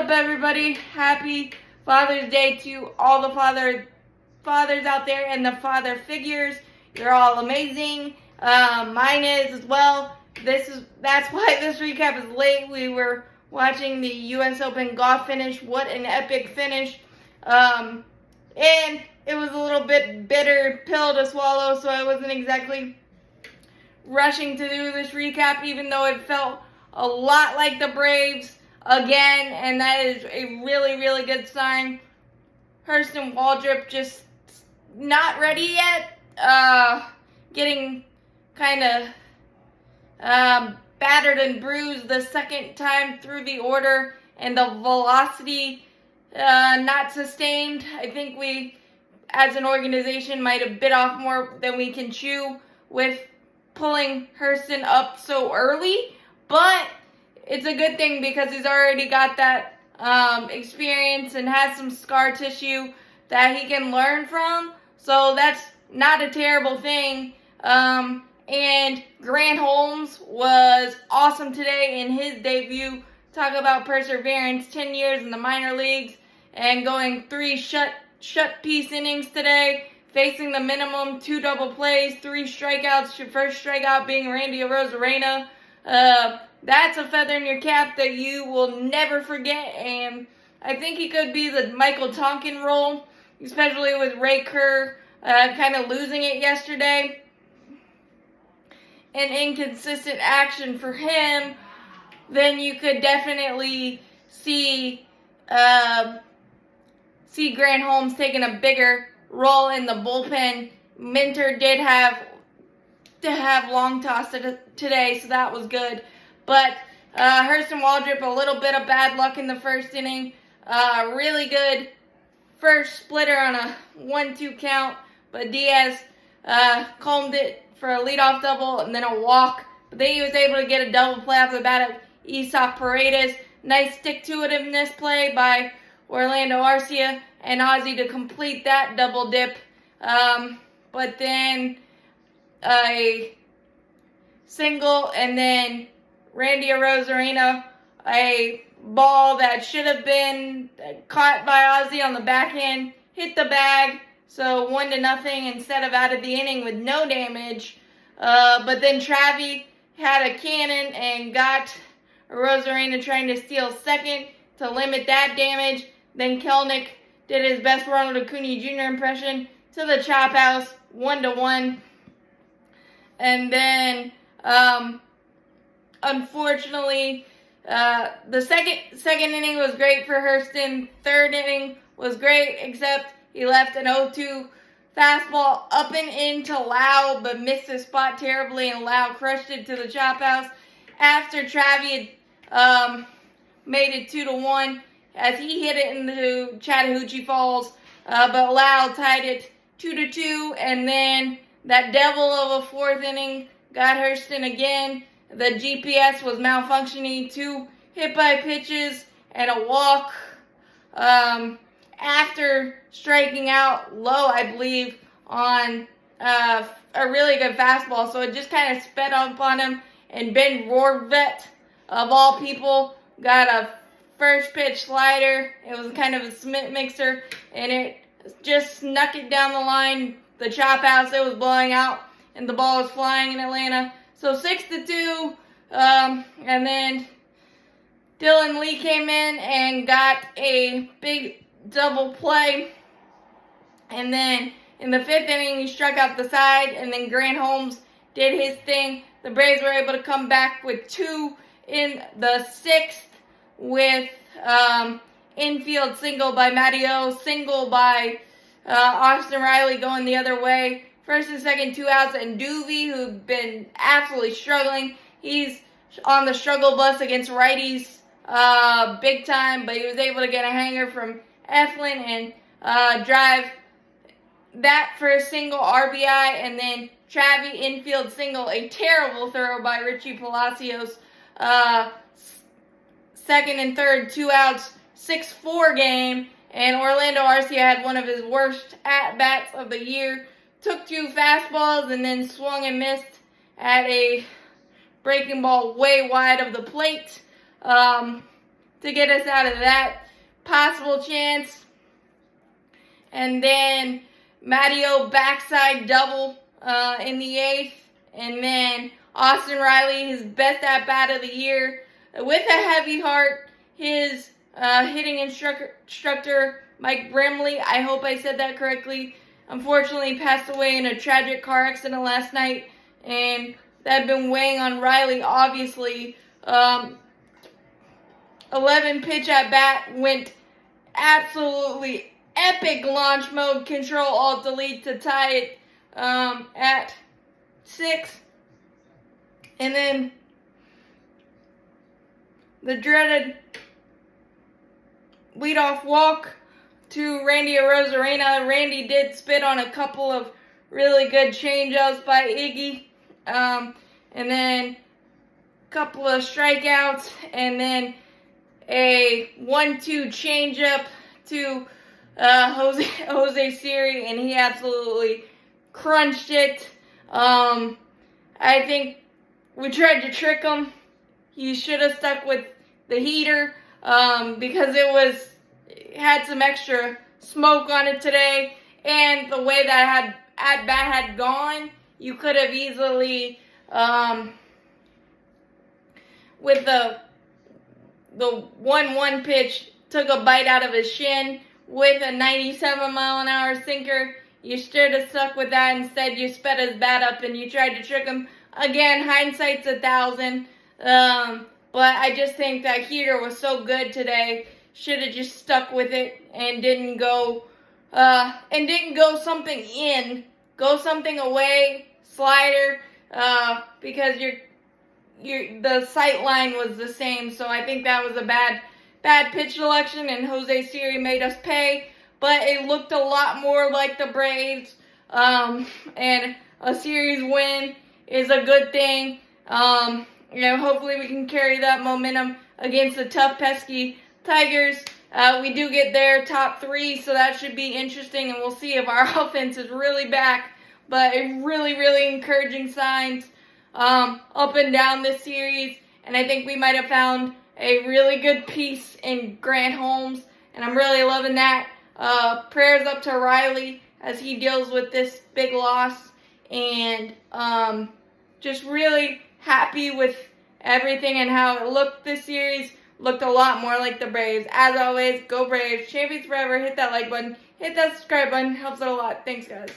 up, everybody? Happy Father's Day to all the fathers out there and the father figures. You're all amazing. Mine is as well. That's why this recap is late. We were watching the U.S. Open golf finish. What an epic finish! And it was a little bit bitter pill to swallow, so I wasn't exactly rushing to do this recap, even though it felt a lot like the Braves again, and that is a really, really good sign. Hurston Waldrep just not ready yet. Getting kind of battered and bruised the second time through the order, and the velocity not sustained. I think we, as an organization, might have bit off more than we can chew with pulling Hurston up so early, but it's a good thing because he's already got that experience and has some scar tissue that he can learn from. So that's not a terrible thing. And Grant Holmes was awesome today in his debut. Talk about perseverance, 10 years in the minor leagues and going 3 shut piece innings today, facing the minimum 2 double plays, 3 strikeouts, your first strikeout being Randy Arozarena. That's a feather in your cap that you will never forget, and I think he could be the Michael Tonkin role, especially with Ray Kerr kind of losing it yesterday. And inconsistent action for him, then you could definitely see Grant Holmes taking a bigger role in the bullpen. Minter did have long toss today, so that was good. But Hurston Waldrep, a little bit of bad luck in the first inning. Really good first splitter on a 1-2 count, but Diaz calmed it for a leadoff double and then a walk. But then he was able to get a double play off the bat of Isaac Paredes. Nice stick-to-itiveness play by Orlando Arcia and Ozzie to complete that double dip. But then a single, and then Randy Arozarena, a ball that should have been caught by Ozzie on the backhand, hit the bag, so 1-0 instead of out of the inning with no damage. But then Travi had a cannon and got Arozarena trying to steal second to limit that damage. Then Kelnick did his best Ronald Acuna Jr. impression to the chop house, 1-1. And then, unfortunately, the second inning was great for Hurston. Third inning was great, except he left an 0-2 fastball up and into Lau, but missed his spot terribly, and Lau crushed it to the chop house. After Travi had made it 2-1, as he hit it into Chattahoochee Falls, but Lau tied it 2-2, and then that devil of a fourth inning got Hurston again. The GPS was malfunctioning, 2 hit by pitches and a walk. After striking out low, I believe, on a really good fastball. So it just kind of sped up on him. And Ben Rohrvet, of all people, got a first pitch slider. It was kind of a Smith mixer, and it just snuck it down the line. The chop house, it was blowing out, and the ball was flying in Atlanta. So 6-2, and then Dylan Lee came in and got a big double play. And then in the 5th inning, he struck out the side, and then Grant Holmes did his thing. The Braves were able to come back with 2 in the 6th with infield single by Matteo, single by Austin Riley going the other way. First and second, 2 outs, and Duvey, who's been absolutely struggling. He's on the struggle bus against righties big time, but he was able to get a hanger from Eflin and drive that for a single RBI, and then Travi infield single, a terrible throw by Richie Palacios. Second and third, 2 outs, 6-4 game, and Orlando Arcia had one of his worst at-bats of the year. Took 2 fastballs and then swung and missed at a breaking ball way wide of the plate. to get us out of that possible chance. And then Matteo backside double in the 8th. And then Austin Riley, his best at-bat of the year. With a heavy heart, his hitting instructor, Mike Brimley, I hope I said that correctly, unfortunately passed away in a tragic car accident last night. And that had been weighing on Riley, obviously. 11 pitch at-bat, went absolutely epic launch mode, Control Alt Delete to tie it at 6. And then the dreaded leadoff walk to Randy Arozarena. Randy did spit on a couple of really good changeups by Iggy. And then a couple of strikeouts, and then a 1-2 changeup to Jose Siri, and he absolutely crunched it. I think we tried to trick him. He should have stuck with the heater because it had some extra smoke on it today, and the way that at-bat had gone, you could have easily, with the 1-1 pitch, took a bite out of his shin with a 97-mile-an-hour sinker. You should have stuck with that. Instead, you sped his bat up and you tried to trick him. Again, hindsight's 1,000. But I just think that heater was so good today. Should have just stuck with it and didn't go something in. Go something away, slider, because the sight line was the same. So I think that was a bad pitch selection, and Jose Siri made us pay. But it looked a lot more like the Braves, and a series win is a good thing. Hopefully we can carry that momentum against the tough, pesky Tigers. We do get their top 3, so that should be interesting, and we'll see if our offense is really back. But really, really encouraging signs up and down this series, and I think we might have found a really good piece in Grant Holmes, and I'm really loving that. Prayers up to Riley as he deals with this big loss, and just really happy with everything and how it looked this series. Looked a lot more like the Braves. As always, go Braves. Champions forever. Hit that like button. Hit that subscribe button. Helps out a lot. Thanks, guys.